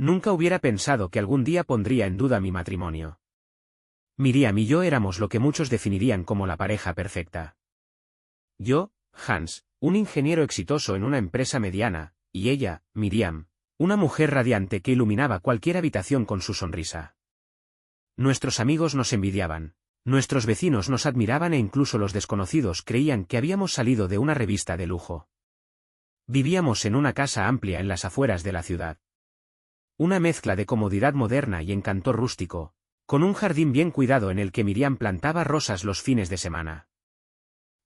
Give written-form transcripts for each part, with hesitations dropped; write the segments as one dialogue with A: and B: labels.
A: Nunca hubiera pensado que algún día pondría en duda mi matrimonio. Miriam y yo éramos lo que muchos definirían como la pareja perfecta. Yo, Hans, un ingeniero exitoso en una empresa mediana, y ella, Miriam, una mujer radiante que iluminaba cualquier habitación con su sonrisa. Nuestros amigos nos envidiaban, nuestros vecinos nos admiraban e incluso los desconocidos creían que habíamos salido de una revista de lujo. Vivíamos en una casa amplia en las afueras de la ciudad. Una mezcla de comodidad moderna y encanto rústico, con un jardín bien cuidado en el que Miriam plantaba rosas los fines de semana.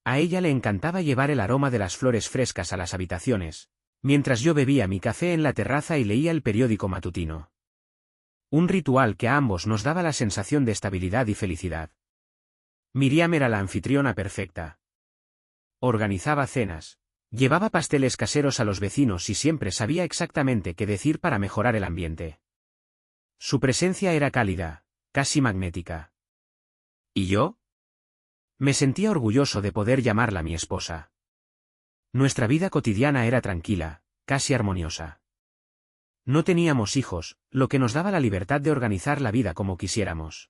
A: A ella le encantaba llevar el aroma de las flores frescas a las habitaciones, mientras yo bebía mi café en la terraza y leía el periódico matutino. Un ritual que a ambos nos daba la sensación de estabilidad y felicidad. Miriam era la anfitriona perfecta. Organizaba cenas, llevaba pasteles caseros a los vecinos y siempre sabía exactamente qué decir para mejorar el ambiente. Su presencia era cálida, casi magnética. ¿Y yo? Me sentía orgulloso de poder llamarla mi esposa. Nuestra vida cotidiana era tranquila, casi armoniosa. No teníamos hijos, lo que nos daba la libertad de organizar la vida como quisiéramos.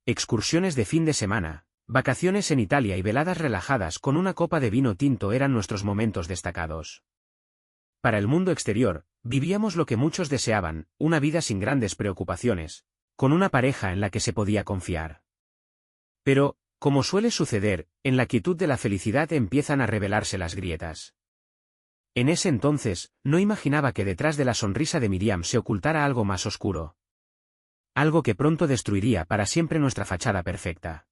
A: Excursiones de fin de semana, vacaciones en Italia y veladas relajadas con una copa de vino tinto eran nuestros momentos destacados. Para el mundo exterior, vivíamos lo que muchos deseaban, una vida sin grandes preocupaciones, con una pareja en la que se podía confiar. Pero, como suele suceder, en la quietud de la felicidad empiezan a revelarse las grietas. En ese entonces, no imaginaba que detrás de la sonrisa de Miriam se ocultara algo más oscuro. Algo que pronto destruiría para siempre nuestra fachada perfecta.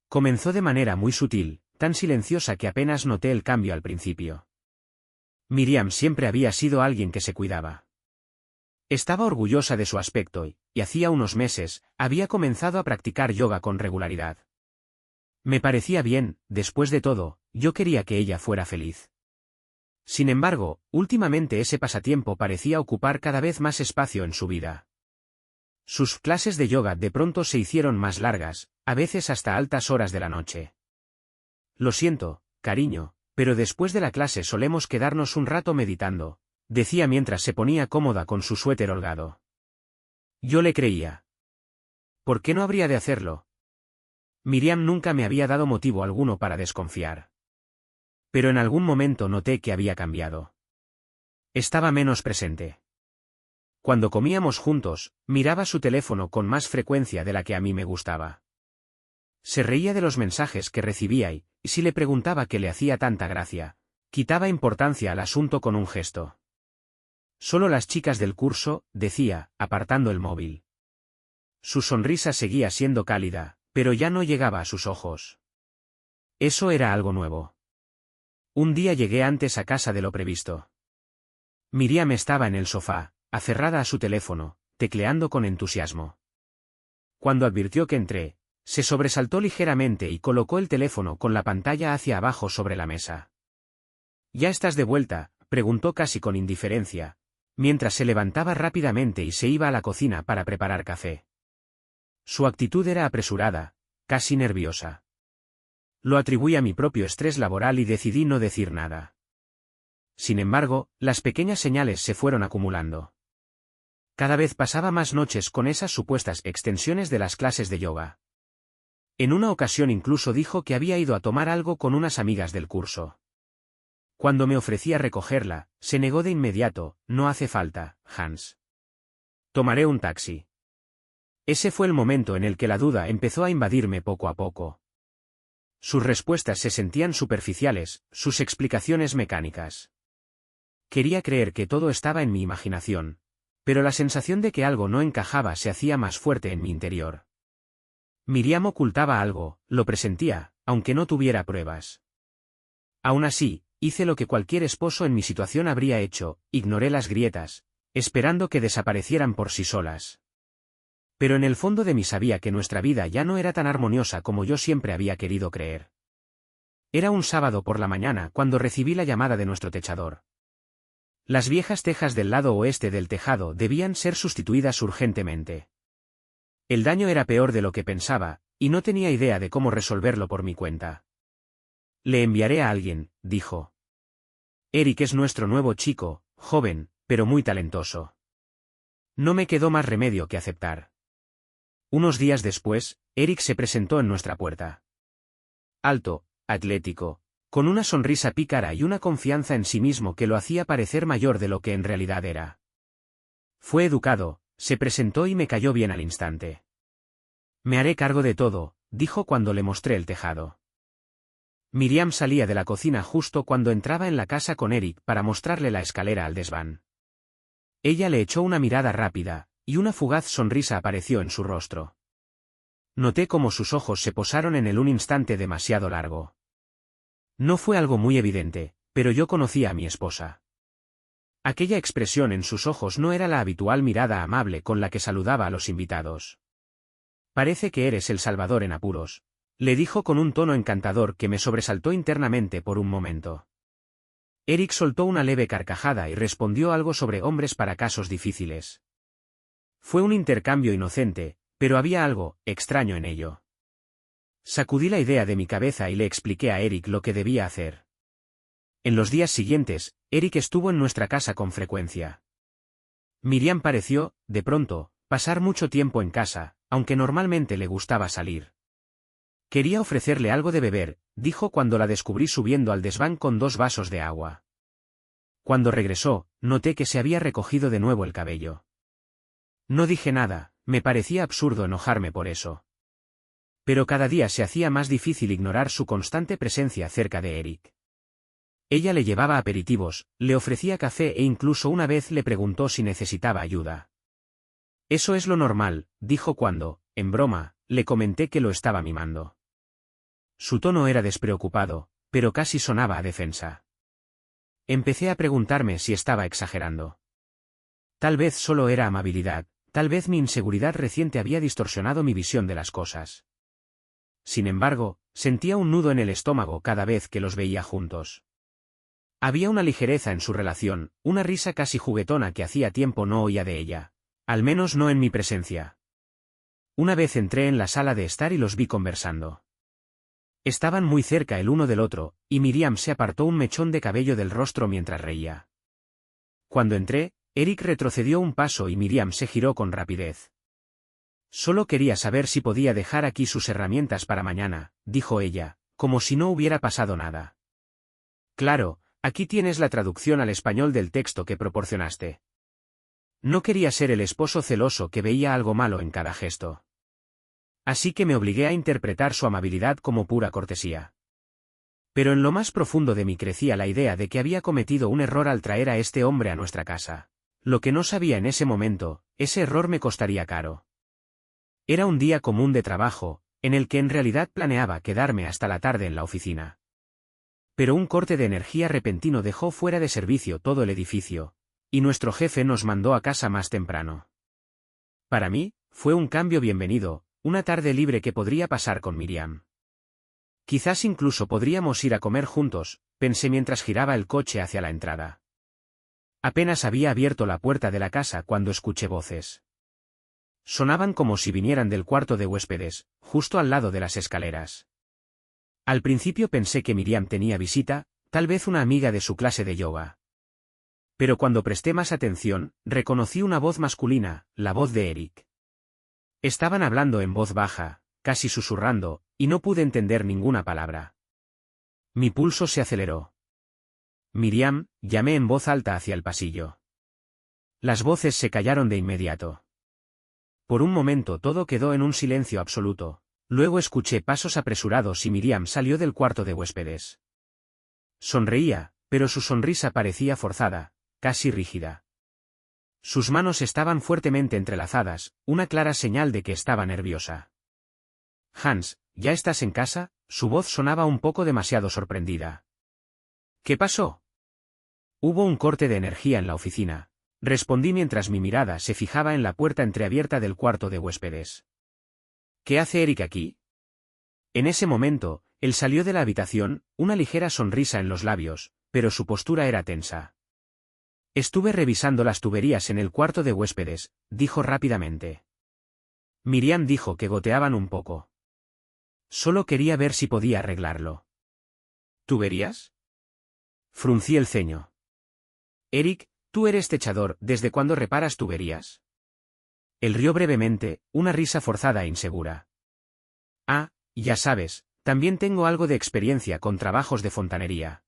A: Comenzó de manera muy sutil, tan silenciosa que apenas noté el cambio al principio. Miriam siempre había sido alguien que se cuidaba. Estaba orgullosa de su aspecto y hacía unos meses, había comenzado a practicar yoga con regularidad. Me parecía bien, después de todo, yo quería que ella fuera feliz. Sin embargo, últimamente ese pasatiempo parecía ocupar cada vez más espacio en su vida. Sus clases de yoga de pronto se hicieron más largas, a veces hasta altas horas de la noche. Lo siento, cariño, pero después de la clase solemos quedarnos un rato meditando, decía mientras se ponía cómoda con su suéter holgado. Yo le creía. ¿Por qué no habría de hacerlo? Miriam nunca me había dado motivo alguno para desconfiar. Pero en algún momento noté que había cambiado. Estaba menos presente. Cuando comíamos juntos, miraba su teléfono con más frecuencia de la que a mí me gustaba. Se reía de los mensajes que recibía y, si le preguntaba qué le hacía tanta gracia, quitaba importancia al asunto con un gesto. Solo las chicas del curso, decía, apartando el móvil. Su sonrisa seguía siendo cálida, pero ya no llegaba a sus ojos. Eso era algo nuevo. Un día llegué antes a casa de lo previsto. Miriam estaba en el sofá, aferrada a su teléfono, tecleando con entusiasmo. Cuando advirtió que entré, se sobresaltó ligeramente y colocó el teléfono con la pantalla hacia abajo sobre la mesa. ¿Ya estás de vuelta?, preguntó casi con indiferencia, mientras se levantaba rápidamente y se iba a la cocina para preparar café. Su actitud era apresurada, casi nerviosa. Lo atribuí a mi propio estrés laboral y decidí no decir nada. Sin embargo, las pequeñas señales se fueron acumulando. Cada vez pasaba más noches con esas supuestas extensiones de las clases de yoga. En una ocasión incluso dijo que había ido a tomar algo con unas amigas del curso. Cuando me ofrecí a recogerla, se negó de inmediato: no hace falta, Hans. Tomaré un taxi. Ese fue el momento en el que la duda empezó a invadirme poco a poco. Sus respuestas se sentían superficiales, sus explicaciones mecánicas. Quería creer que todo estaba en mi imaginación, pero la sensación de que algo no encajaba se hacía más fuerte en mi interior. Miriam ocultaba algo, lo presentía, aunque no tuviera pruebas. Aún así, hice lo que cualquier esposo en mi situación habría hecho: ignoré las grietas, esperando que desaparecieran por sí solas. Pero en el fondo de mí sabía que nuestra vida ya no era tan armoniosa como yo siempre había querido creer. Era un sábado por la mañana cuando recibí la llamada de nuestro techador. Las viejas tejas del lado oeste del tejado debían ser sustituidas urgentemente. El daño era peor de lo que pensaba, y no tenía idea de cómo resolverlo por mi cuenta. Le enviaré a alguien, dijo. Eric es nuestro nuevo chico, joven, pero muy talentoso. No me quedó más remedio que aceptar. Unos días después, Eric se presentó en nuestra puerta. Alto, atlético, con una sonrisa pícara y una confianza en sí mismo que lo hacía parecer mayor de lo que en realidad era. Fue educado, se presentó y me cayó bien al instante. Me haré cargo de todo, dijo cuando le mostré el tejado. Miriam salía de la cocina justo cuando entraba en la casa con Eric para mostrarle la escalera al desván. Ella le echó una mirada rápida, y una fugaz sonrisa apareció en su rostro. Noté cómo sus ojos se posaron en él un instante demasiado largo. No fue algo muy evidente, pero yo conocía a mi esposa. Aquella expresión en sus ojos no era la habitual mirada amable con la que saludaba a los invitados. Parece que eres el Salvador en apuros, le dijo con un tono encantador que me sobresaltó internamente por un momento. Eric soltó una leve carcajada y respondió algo sobre hombres para casos difíciles. Fue un intercambio inocente, pero había algo extraño en ello. Sacudí la idea de mi cabeza y le expliqué a Eric lo que debía hacer. En los días siguientes, Eric estuvo en nuestra casa con frecuencia. Miriam pareció, de pronto, pasar mucho tiempo en casa, aunque normalmente le gustaba salir. Quería ofrecerle algo de beber, dijo cuando la descubrí subiendo al desván con 2 vasos de agua. Cuando regresó, noté que se había recogido de nuevo el cabello. No dije nada, me parecía absurdo enojarme por eso. Pero cada día se hacía más difícil ignorar su constante presencia cerca de Eric. Ella le llevaba aperitivos, le ofrecía café e incluso una vez le preguntó si necesitaba ayuda. Eso es lo normal, dijo cuando, en broma, le comenté que lo estaba mimando. Su tono era despreocupado, pero casi sonaba a defensa. Empecé a preguntarme si estaba exagerando. Tal vez solo era amabilidad, tal vez mi inseguridad reciente había distorsionado mi visión de las cosas. Sin embargo, sentía un nudo en el estómago cada vez que los veía juntos. Había una ligereza en su relación, una risa casi juguetona que hacía tiempo no oía de ella. Al menos no en mi presencia. Una vez entré en la sala de estar y los vi conversando. Estaban muy cerca el uno del otro, y Miriam se apartó un mechón de cabello del rostro mientras reía. Cuando entré, Eric retrocedió un paso y Miriam se giró con rapidez. Solo quería saber si podía dejar aquí sus herramientas para mañana, dijo ella, como si no hubiera pasado nada. Claro, aquí tienes la traducción al español del texto que proporcionaste. No quería ser el esposo celoso que veía algo malo en cada gesto. Así que me obligué a interpretar su amabilidad como pura cortesía. Pero en lo más profundo de mí crecía la idea de que había cometido un error al traer a este hombre a nuestra casa. Lo que no sabía en ese momento, ese error me costaría caro. Era un día común de trabajo, en el que en realidad planeaba quedarme hasta la tarde en la oficina. Pero un corte de energía repentino dejó fuera de servicio todo el edificio, y nuestro jefe nos mandó a casa más temprano. Para mí, fue un cambio bienvenido, una tarde libre que podría pasar con Miriam. Quizás incluso podríamos ir a comer juntos, pensé mientras giraba el coche hacia la entrada. Apenas había abierto la puerta de la casa cuando escuché voces. Sonaban como si vinieran del cuarto de huéspedes, justo al lado de las escaleras. Al principio pensé que Miriam tenía visita, tal vez una amiga de su clase de yoga. Pero cuando presté más atención, reconocí una voz masculina, la voz de Eric. Estaban hablando en voz baja, casi susurrando, y no pude entender ninguna palabra. Mi pulso se aceleró. Miriam, llamé en voz alta hacia el pasillo. Las voces se callaron de inmediato. Por un momento todo quedó en un silencio absoluto, luego escuché pasos apresurados y Miriam salió del cuarto de huéspedes. Sonreía, pero su sonrisa parecía forzada, casi rígida. Sus manos estaban fuertemente entrelazadas, una clara señal de que estaba nerviosa. Hans, ¿ya estás en casa? Su voz sonaba un poco demasiado sorprendida. ¿Qué pasó? Hubo un corte de energía en la oficina, respondí mientras mi mirada se fijaba en la puerta entreabierta del cuarto de huéspedes. ¿Qué hace Eric aquí? En ese momento, él salió de la habitación, una ligera sonrisa en los labios, pero su postura era tensa. Estuve revisando las tuberías en el cuarto de huéspedes, dijo rápidamente. Miriam dijo que goteaban un poco. Solo quería ver si podía arreglarlo. ¿Tuberías? Fruncí el ceño. Eric, tú eres techador, ¿desde cuándo reparas tuberías? Él rió brevemente, una risa forzada e insegura. Ah, ya sabes, también tengo algo de experiencia con trabajos de fontanería.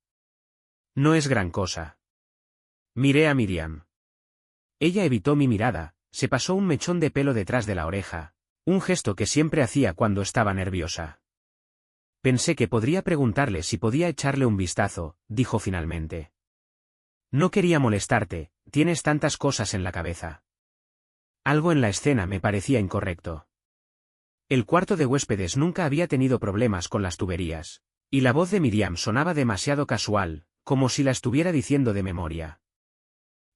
A: No es gran cosa. Miré a Miriam. Ella evitó mi mirada, se pasó un mechón de pelo detrás de la oreja, un gesto que siempre hacía cuando estaba nerviosa. Pensé que podría preguntarle si podía echarle un vistazo, dijo finalmente. No quería molestarte, tienes tantas cosas en la cabeza. Algo en la escena me parecía incorrecto. El cuarto de huéspedes nunca había tenido problemas con las tuberías, y la voz de Miriam sonaba demasiado casual, como si la estuviera diciendo de memoria.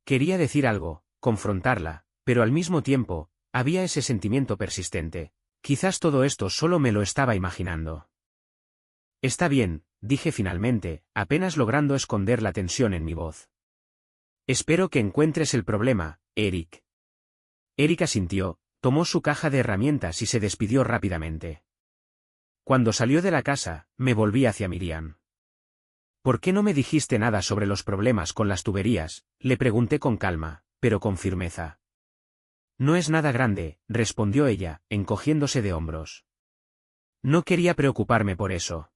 A: Quería decir algo, confrontarla, pero al mismo tiempo, había ese sentimiento persistente. Quizás todo esto solo me lo estaba imaginando. Está bien, dije finalmente, apenas logrando esconder la tensión en mi voz. Espero que encuentres el problema, Eric. Eric asintió, tomó su caja de herramientas y se despidió rápidamente. Cuando salió de la casa, me volví hacia Miriam. ¿Por qué no me dijiste nada sobre los problemas con las tuberías?, le pregunté con calma, pero con firmeza. No es nada grande, respondió ella, encogiéndose de hombros. No quería preocuparme por eso.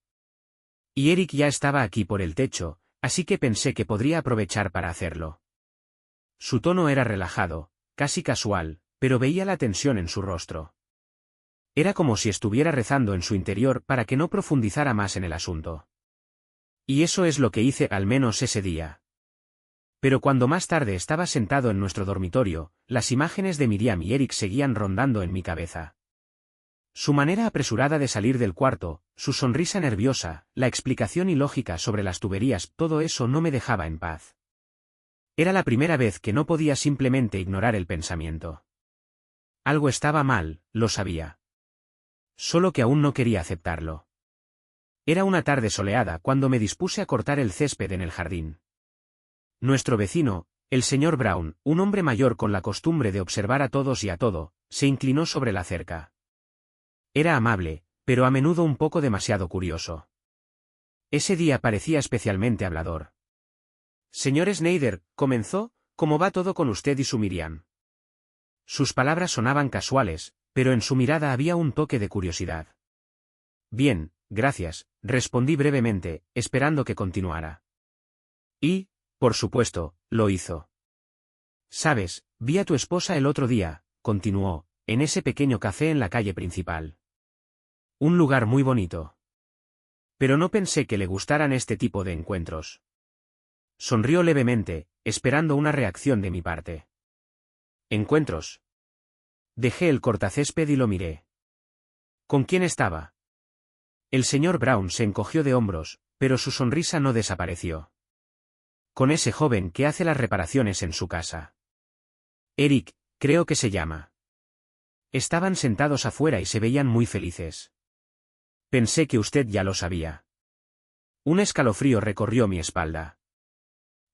A: Y Eric ya estaba aquí por el techo, así que pensé que podría aprovechar para hacerlo. Su tono era relajado, casi casual, pero veía la tensión en su rostro. Era como si estuviera rezando en su interior para que no profundizara más en el asunto. Y eso es lo que hice al menos ese día. Pero cuando más tarde estaba sentado en nuestro dormitorio, las imágenes de Miriam y Eric seguían rondando en mi cabeza. Su manera apresurada de salir del cuarto, su sonrisa nerviosa, la explicación ilógica sobre las tuberías, todo eso no me dejaba en paz. Era la primera vez que no podía simplemente ignorar el pensamiento. Algo estaba mal, lo sabía. Solo que aún no quería aceptarlo. Era una tarde soleada cuando me dispuse a cortar el césped en el jardín. Nuestro vecino, el señor Brown, un hombre mayor con la costumbre de observar a todos y a todo, se inclinó sobre la cerca. Era amable, pero a menudo un poco demasiado curioso. Ese día parecía especialmente hablador. Señor Snyder, comenzó, ¿cómo va todo con usted y su Miriam? Sus palabras sonaban casuales, pero en su mirada había un toque de curiosidad. Bien, gracias, respondí brevemente, esperando que continuara. Y, por supuesto, lo hizo. Sabes, vi a tu esposa el otro día, continuó, en ese pequeño café en la calle principal. Un lugar muy bonito. Pero no pensé que le gustaran este tipo de encuentros. Sonrió levemente, esperando una reacción de mi parte. ¿Encuentros? Dejé el cortacésped y lo miré. ¿Con quién estaba? El señor Brown se encogió de hombros, pero su sonrisa no desapareció. Con ese joven que hace las reparaciones en su casa. Eric, creo que se llama. Estaban sentados afuera y se veían muy felices. Pensé que usted ya lo sabía. Un escalofrío recorrió mi espalda.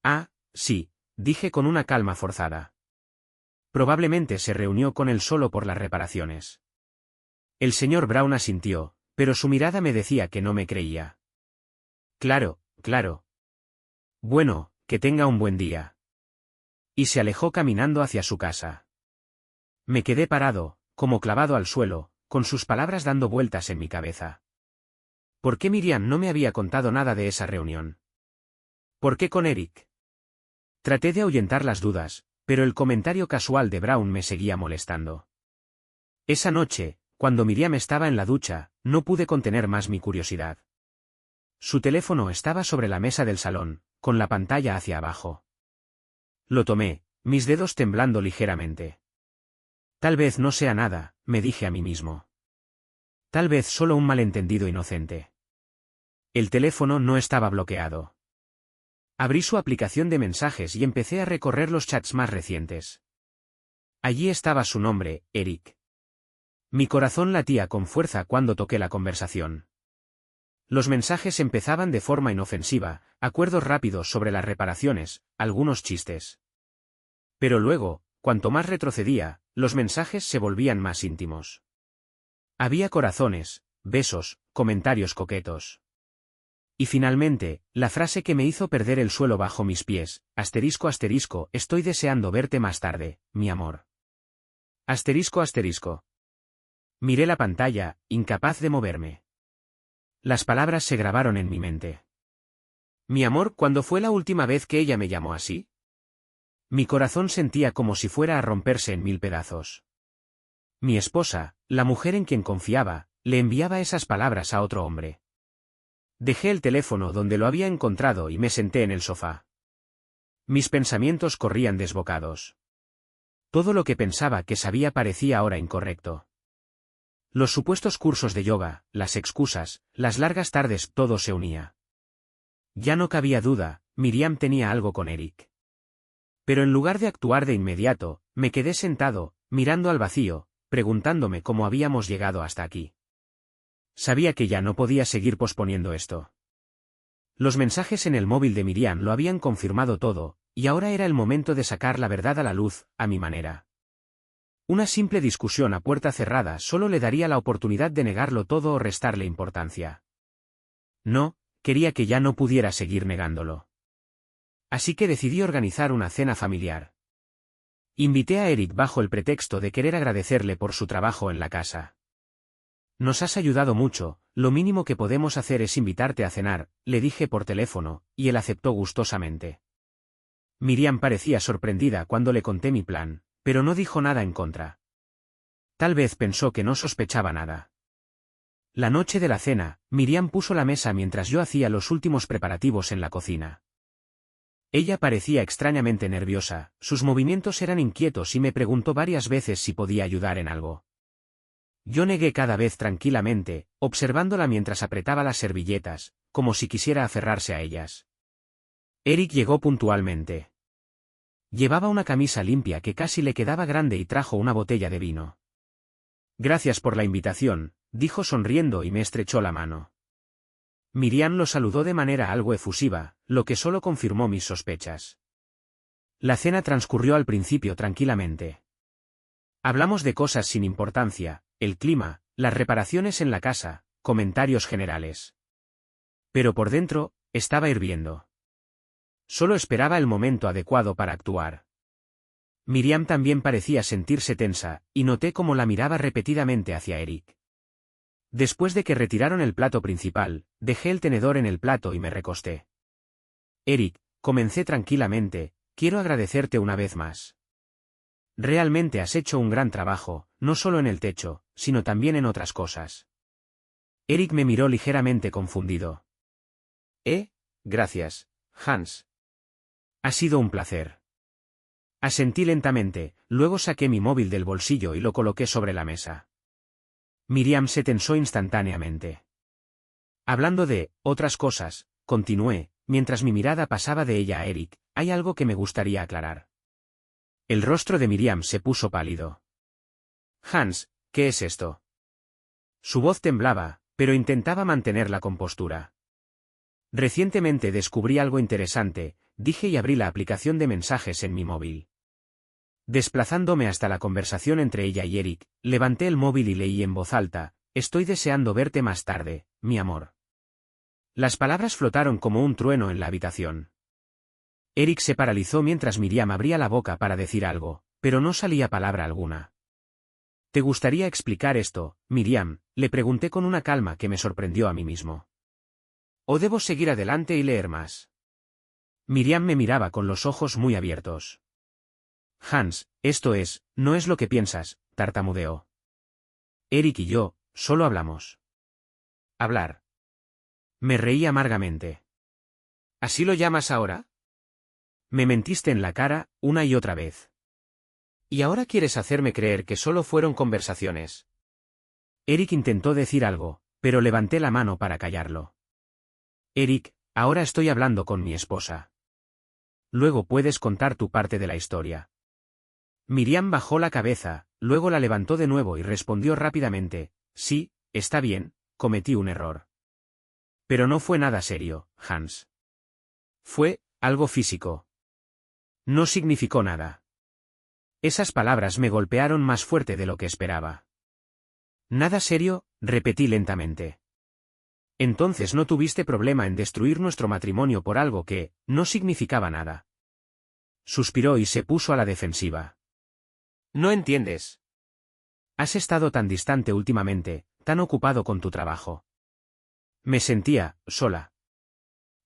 A: Ah, sí, dije con una calma forzada. Probablemente se reunió con él solo por las reparaciones. El señor Brown asintió, pero su mirada me decía que no me creía. Claro, claro. Bueno, que tenga un buen día. Y se alejó caminando hacia su casa. Me quedé parado, como clavado al suelo, con sus palabras dando vueltas en mi cabeza. ¿Por qué Miriam no me había contado nada de esa reunión? ¿Por qué con Eric? Traté de ahuyentar las dudas, pero el comentario casual de Brown me seguía molestando. Esa noche, cuando Miriam estaba en la ducha, no pude contener más mi curiosidad. Su teléfono estaba sobre la mesa del salón, con la pantalla hacia abajo. Lo tomé, mis dedos temblando ligeramente. Tal vez no sea nada, me dije a mí mismo. Tal vez solo un malentendido inocente. El teléfono no estaba bloqueado. Abrí su aplicación de mensajes y empecé a recorrer los chats más recientes. Allí estaba su nombre, Eric. Mi corazón latía con fuerza cuando toqué la conversación. Los mensajes empezaban de forma inofensiva, acuerdos rápidos sobre las reparaciones, algunos chistes. Pero luego, cuanto más retrocedía, los mensajes se volvían más íntimos. Había corazones, besos, comentarios coquetos. Y finalmente, la frase que me hizo perder el suelo bajo mis pies, ***, estoy deseando verte más tarde, mi amor. Asterisco asterisco. Miré la pantalla, incapaz de moverme. Las palabras se grabaron en mi mente. Mi amor, ¿cuándo fue la última vez que ella me llamó así? Mi corazón sentía como si fuera a romperse en mil pedazos. Mi esposa, la mujer en quien confiaba, le enviaba esas palabras a otro hombre. Dejé el teléfono donde lo había encontrado y me senté en el sofá. Mis pensamientos corrían desbocados. Todo lo que pensaba que sabía parecía ahora incorrecto. Los supuestos cursos de yoga, las excusas, las largas tardes, todo se unía. Ya no cabía duda, Miriam tenía algo con Eric. Pero en lugar de actuar de inmediato, me quedé sentado, mirando al vacío, preguntándome cómo habíamos llegado hasta aquí. Sabía que ya no podía seguir posponiendo esto. Los mensajes en el móvil de Miriam lo habían confirmado todo, y ahora era el momento de sacar la verdad a la luz, a mi manera. Una simple discusión a puerta cerrada solo le daría la oportunidad de negarlo todo o restarle importancia. No, quería que ya no pudiera seguir negándolo. Así que decidí organizar una cena familiar. Invité a Eric bajo el pretexto de querer agradecerle por su trabajo en la casa. Nos has ayudado mucho, lo mínimo que podemos hacer es invitarte a cenar, le dije por teléfono, y él aceptó gustosamente. Miriam parecía sorprendida cuando le conté mi plan, pero no dijo nada en contra. Tal vez pensó que no sospechaba nada. La noche de la cena, Miriam puso la mesa mientras yo hacía los últimos preparativos en la cocina. Ella parecía extrañamente nerviosa, sus movimientos eran inquietos y me preguntó varias veces si podía ayudar en algo. Yo negué cada vez tranquilamente, observándola mientras apretaba las servilletas, como si quisiera aferrarse a ellas. Eric llegó puntualmente. Llevaba una camisa limpia que casi le quedaba grande y trajo una botella de vino. Gracias por la invitación, dijo sonriendo y me estrechó la mano. Miriam lo saludó de manera algo efusiva, lo que solo confirmó mis sospechas. La cena transcurrió al principio tranquilamente. Hablamos de cosas sin importancia, el clima, las reparaciones en la casa, comentarios generales. Pero por dentro, estaba hirviendo. Solo esperaba el momento adecuado para actuar. Miriam también parecía sentirse tensa, y noté cómo la miraba repetidamente hacia Eric. Después de que retiraron el plato principal, dejé el tenedor en el plato y me recosté. Eric, comencé tranquilamente, quiero agradecerte una vez más. Realmente has hecho un gran trabajo, no solo en el techo, sino también en otras cosas. Eric me miró ligeramente confundido. Gracias, Hans. Ha sido un placer. Asentí lentamente, luego saqué mi móvil del bolsillo y lo coloqué sobre la mesa. Miriam se tensó instantáneamente. Hablando de otras cosas, continué, mientras mi mirada pasaba de ella a Eric, hay algo que me gustaría aclarar. El rostro de Miriam se puso pálido. Hans, ¿qué es esto? Su voz temblaba, pero intentaba mantener la compostura. Recientemente descubrí algo interesante, dije y abrí la aplicación de mensajes en mi móvil. Desplazándome hasta la conversación entre ella y Eric, levanté el móvil y leí en voz alta, estoy deseando verte más tarde, mi amor. Las palabras flotaron como un trueno en la habitación. Eric se paralizó mientras Miriam abría la boca para decir algo, pero no salía palabra alguna. ¿Te gustaría explicar esto, Miriam?, le pregunté con una calma que me sorprendió a mí mismo. ¿O debo seguir adelante y leer más? Miriam me miraba con los ojos muy abiertos. Hans, no es lo que piensas, tartamudeó. Eric y yo, solo hablamos. Hablar. Me reí amargamente. ¿Así lo llamas ahora? Me mentiste en la cara, una y otra vez. ¿Y ahora quieres hacerme creer que solo fueron conversaciones? Eric intentó decir algo, pero levanté la mano para callarlo. Eric, ahora estoy hablando con mi esposa. Luego puedes contar tu parte de la historia. Miriam bajó la cabeza, luego la levantó de nuevo y respondió rápidamente, sí, está bien, cometí un error. Pero no fue nada serio, Hans. Fue algo físico. No significó nada. Esas palabras me golpearon más fuerte de lo que esperaba. Nada serio, repetí lentamente. Entonces no tuviste problema en destruir nuestro matrimonio por algo que no significaba nada. Suspiró y se puso a la defensiva. No entiendes. Has estado tan distante últimamente, tan ocupado con tu trabajo. Me sentía sola.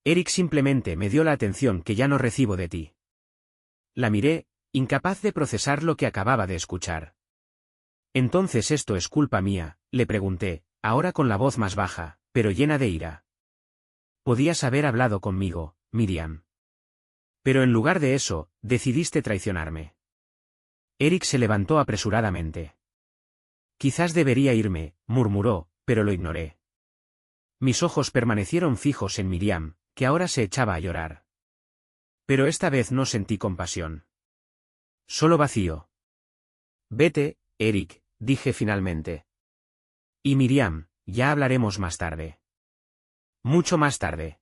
A: Eric simplemente me dio la atención que ya no recibo de ti. La miré, incapaz de procesar lo que acababa de escuchar. Entonces esto es culpa mía, le pregunté, ahora con la voz más baja, pero llena de ira. Podías haber hablado conmigo, Miriam. Pero en lugar de eso, decidiste traicionarme. Eric se levantó apresuradamente. Quizás debería irme, murmuró, pero lo ignoré. Mis ojos permanecieron fijos en Miriam, que ahora se echaba a llorar. Pero esta vez no sentí compasión. Solo vacío. Vete, Eric, dije finalmente. Y Miriam, ya hablaremos más tarde. Mucho más tarde.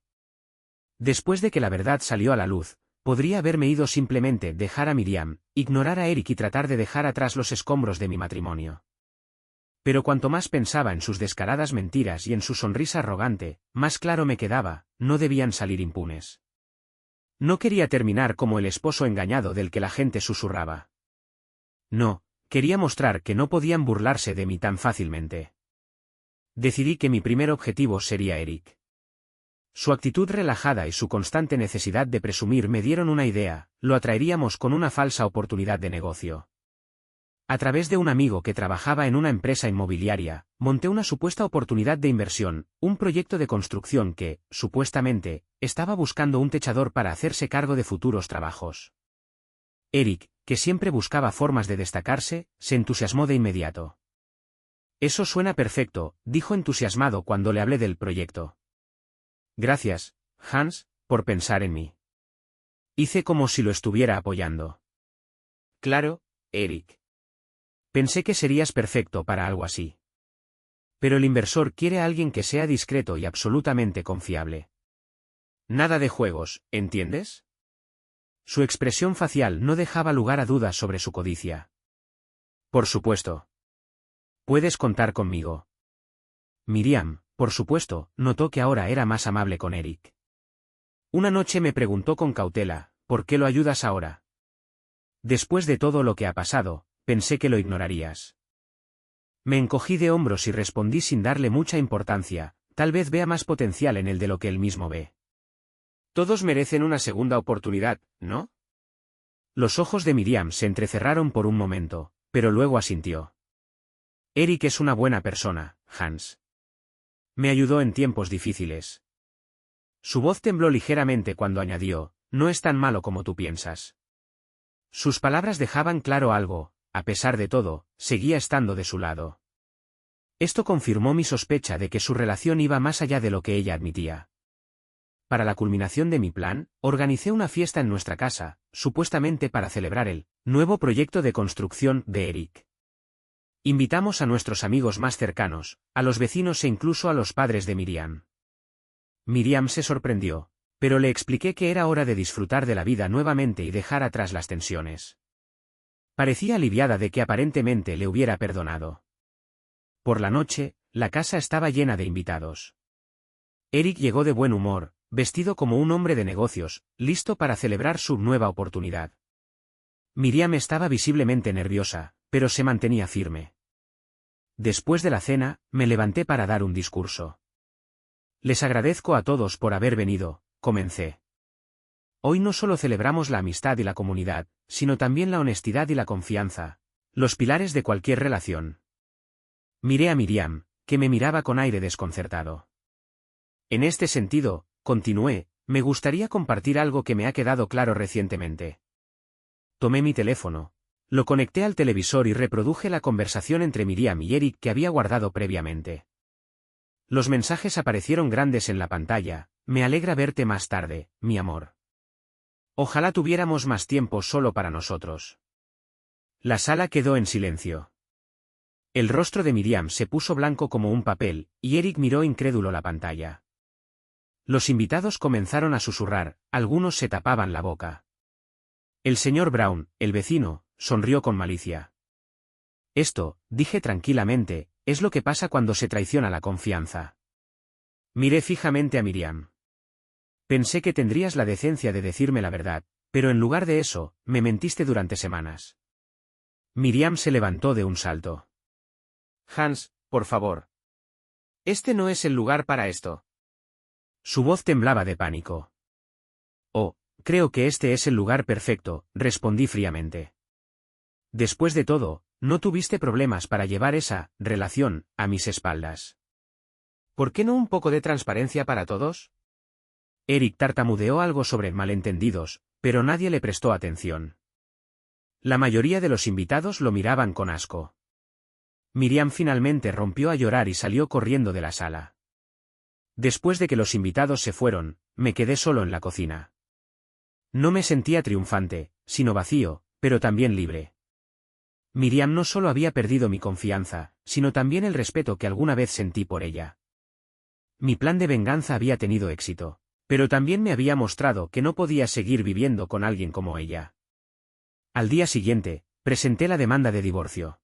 A: Después de que la verdad salió a la luz, podría haberme ido simplemente dejar a Miriam, ignorar a Eric y tratar de dejar atrás los escombros de mi matrimonio. Pero cuanto más pensaba en sus descaradas mentiras y en su sonrisa arrogante, más claro me quedaba, no debían salir impunes. No quería terminar como el esposo engañado del que la gente susurraba. No, quería mostrar que no podían burlarse de mí tan fácilmente. Decidí que mi primer objetivo sería Eric. Su actitud relajada y su constante necesidad de presumir me dieron una idea, lo atraeríamos con una falsa oportunidad de negocio. A través de un amigo que trabajaba en una empresa inmobiliaria, monté una supuesta oportunidad de inversión, un proyecto de construcción que, supuestamente, estaba buscando un techador para hacerse cargo de futuros trabajos. Eric, que siempre buscaba formas de destacarse, se entusiasmó de inmediato. Eso suena perfecto, dijo entusiasmado cuando le hablé del proyecto. Gracias, Hans, por pensar en mí. Hice como si lo estuviera apoyando. Claro, Eric. Pensé que serías perfecto para algo así. Pero el inversor quiere a alguien que sea discreto y absolutamente confiable. Nada de juegos, ¿entiendes? Su expresión facial no dejaba lugar a dudas sobre su codicia. Por supuesto. Puedes contar conmigo. Miriam, por supuesto, notó que ahora era más amable con Eric. Una noche me preguntó con cautela, ¿por qué lo ayudas ahora? Después de todo lo que ha pasado, pensé que lo ignorarías. Me encogí de hombros y respondí sin darle mucha importancia, tal vez vea más potencial en él de lo que él mismo ve. Todos merecen una segunda oportunidad, ¿no? Los ojos de Miriam se entrecerraron por un momento, pero luego asintió. Eric es una buena persona, Hans. Me ayudó en tiempos difíciles. Su voz tembló ligeramente cuando añadió, no es tan malo como tú piensas. Sus palabras dejaban claro algo. A pesar de todo, seguía estando de su lado. Esto confirmó mi sospecha de que su relación iba más allá de lo que ella admitía. Para la culminación de mi plan, organicé una fiesta en nuestra casa, supuestamente para celebrar el nuevo proyecto de construcción de Eric. Invitamos a nuestros amigos más cercanos, a los vecinos e incluso a los padres de Miriam. Miriam se sorprendió, pero le expliqué que era hora de disfrutar de la vida nuevamente y dejar atrás las tensiones. Parecía aliviada de que aparentemente le hubiera perdonado. Por la noche, la casa estaba llena de invitados. Eric llegó de buen humor, vestido como un hombre de negocios, listo para celebrar su nueva oportunidad. Miriam estaba visiblemente nerviosa, pero se mantenía firme. Después de la cena, me levanté para dar un discurso. Les agradezco a todos por haber venido, comencé. Hoy no solo celebramos la amistad y la comunidad, sino también la honestidad y la confianza, los pilares de cualquier relación. Miré a Miriam, que me miraba con aire desconcertado. En este sentido, continué, me gustaría compartir algo que me ha quedado claro recientemente. Tomé mi teléfono, lo conecté al televisor y reproduje la conversación entre Miriam y Eric que había guardado previamente. Los mensajes aparecieron grandes en la pantalla, me alegra verte más tarde, mi amor. Ojalá tuviéramos más tiempo solo para nosotros. La sala quedó en silencio. El rostro de Miriam se puso blanco como un papel, y Eric miró incrédulo la pantalla. Los invitados comenzaron a susurrar, algunos se tapaban la boca. El señor Brown, el vecino, sonrió con malicia. Esto, dije tranquilamente, es lo que pasa cuando se traiciona la confianza. Miré fijamente a Miriam. Pensé que tendrías la decencia de decirme la verdad, pero en lugar de eso, me mentiste durante semanas. Miriam se levantó de un salto. Hans, por favor. Este no es el lugar para esto. Su voz temblaba de pánico. Oh, creo que este es el lugar perfecto, respondí fríamente. Después de todo, no tuviste problemas para llevar esa relación a mis espaldas. ¿Por qué no un poco de transparencia para todos? Eric tartamudeó algo sobre malentendidos, pero nadie le prestó atención. La mayoría de los invitados lo miraban con asco. Miriam finalmente rompió a llorar y salió corriendo de la sala. Después de que los invitados se fueron, me quedé solo en la cocina. No me sentía triunfante, sino vacío, pero también libre. Miriam no solo había perdido mi confianza, sino también el respeto que alguna vez sentí por ella. Mi plan de venganza había tenido éxito, pero también me había mostrado que no podía seguir viviendo con alguien como ella. Al día siguiente, presenté la demanda de divorcio.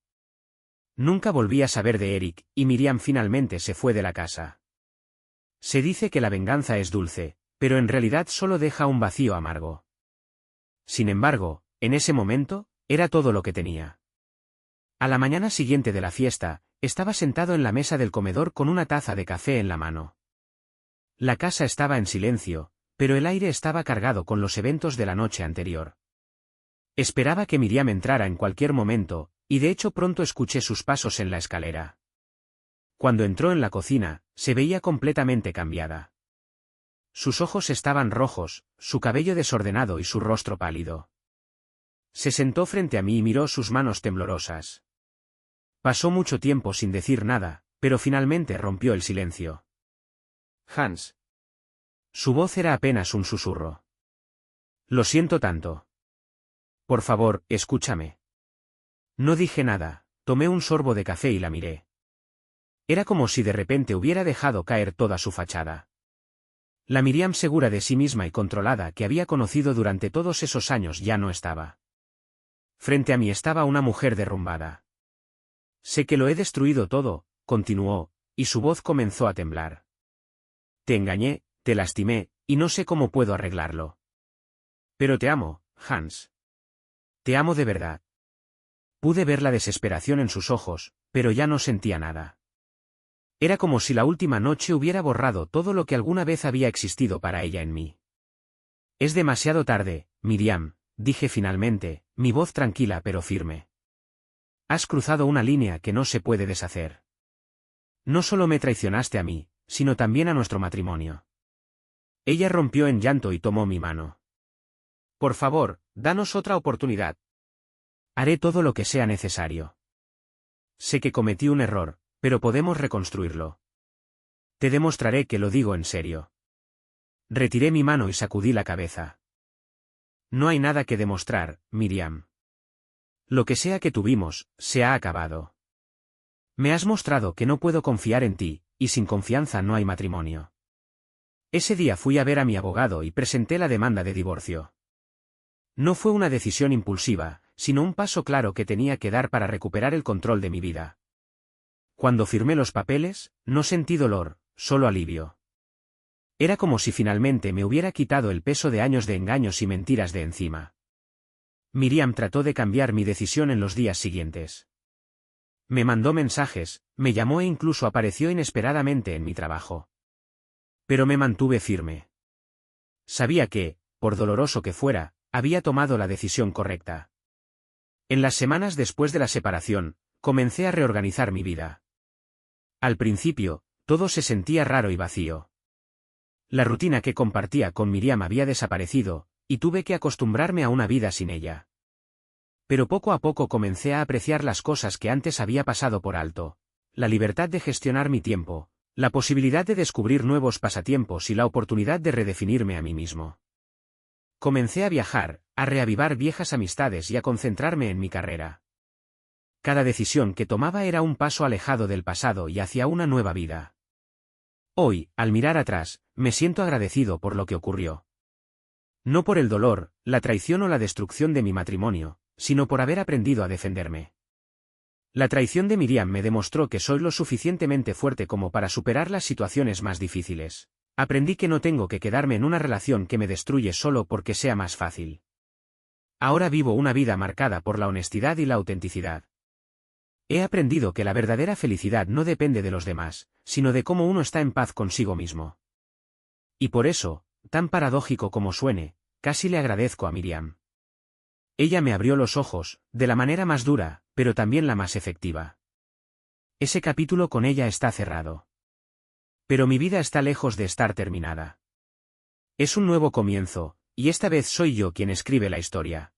A: Nunca volví a saber de Eric, y Miriam finalmente se fue de la casa. Se dice que la venganza es dulce, pero en realidad solo deja un vacío amargo. Sin embargo, en ese momento, era todo lo que tenía. A la mañana siguiente de la fiesta, estaba sentado en la mesa del comedor con una taza de café en la mano. La casa estaba en silencio, pero el aire estaba cargado con los eventos de la noche anterior. Esperaba que Miriam entrara en cualquier momento, y de hecho pronto escuché sus pasos en la escalera. Cuando entró en la cocina, se veía completamente cambiada. Sus ojos estaban rojos, su cabello desordenado y su rostro pálido. Se sentó frente a mí y miró sus manos temblorosas. Pasó mucho tiempo sin decir nada, pero finalmente rompió el silencio. Hans. Su voz era apenas un susurro. Lo siento tanto. Por favor, escúchame. No dije nada, tomé un sorbo de café y la miré. Era como si de repente hubiera dejado caer toda su fachada. La Miriam segura de sí misma y controlada que había conocido durante todos esos años ya no estaba. Frente a mí estaba una mujer derrumbada. Sé que lo he destruido todo, continuó, y su voz comenzó a temblar. Te engañé, te lastimé, y no sé cómo puedo arreglarlo. Pero te amo, Hans. Te amo de verdad. Pude ver la desesperación en sus ojos, pero ya no sentía nada. Era como si la última noche hubiera borrado todo lo que alguna vez había existido para ella en mí. Es demasiado tarde, Miriam, dije finalmente, mi voz tranquila pero firme. Has cruzado una línea que no se puede deshacer. No solo me traicionaste a mí, sino también a nuestro matrimonio. Ella rompió en llanto y tomó mi mano. Por favor, danos otra oportunidad. Haré todo lo que sea necesario. Sé que cometí un error, pero podemos reconstruirlo. Te demostraré que lo digo en serio. Retiré mi mano y sacudí la cabeza. No hay nada que demostrar, Miriam. Lo que sea que tuvimos, se ha acabado. Me has mostrado que no puedo confiar en ti, y sin confianza no hay matrimonio. Ese día fui a ver a mi abogado y presenté la demanda de divorcio. No fue una decisión impulsiva, sino un paso claro que tenía que dar para recuperar el control de mi vida. Cuando firmé los papeles, no sentí dolor, solo alivio. Era como si finalmente me hubiera quitado el peso de años de engaños y mentiras de encima. Miriam trató de cambiar mi decisión en los días siguientes. Me mandó mensajes, me llamó e incluso apareció inesperadamente en mi trabajo. Pero me mantuve firme. Sabía que, por doloroso que fuera, había tomado la decisión correcta. En las semanas después de la separación, comencé a reorganizar mi vida. Al principio, todo se sentía raro y vacío. La rutina que compartía con Miriam había desaparecido, y tuve que acostumbrarme a una vida sin ella. Pero poco a poco comencé a apreciar las cosas que antes había pasado por alto: la libertad de gestionar mi tiempo, la posibilidad de descubrir nuevos pasatiempos y la oportunidad de redefinirme a mí mismo. Comencé a viajar, a reavivar viejas amistades y a concentrarme en mi carrera. Cada decisión que tomaba era un paso alejado del pasado y hacia una nueva vida. Hoy, al mirar atrás, me siento agradecido por lo que ocurrió. No por el dolor, la traición o la destrucción de mi matrimonio, sino por haber aprendido a defenderme. La traición de Miriam me demostró que soy lo suficientemente fuerte como para superar las situaciones más difíciles. Aprendí que no tengo que quedarme en una relación que me destruye solo porque sea más fácil. Ahora vivo una vida marcada por la honestidad y la autenticidad. He aprendido que la verdadera felicidad no depende de los demás, sino de cómo uno está en paz consigo mismo. Y por eso, tan paradójico como suene, casi le agradezco a Miriam. Ella me abrió los ojos, de la manera más dura, pero también la más efectiva. Ese capítulo con ella está cerrado. Pero mi vida está lejos de estar terminada. Es un nuevo comienzo, y esta vez soy yo quien escribe la historia.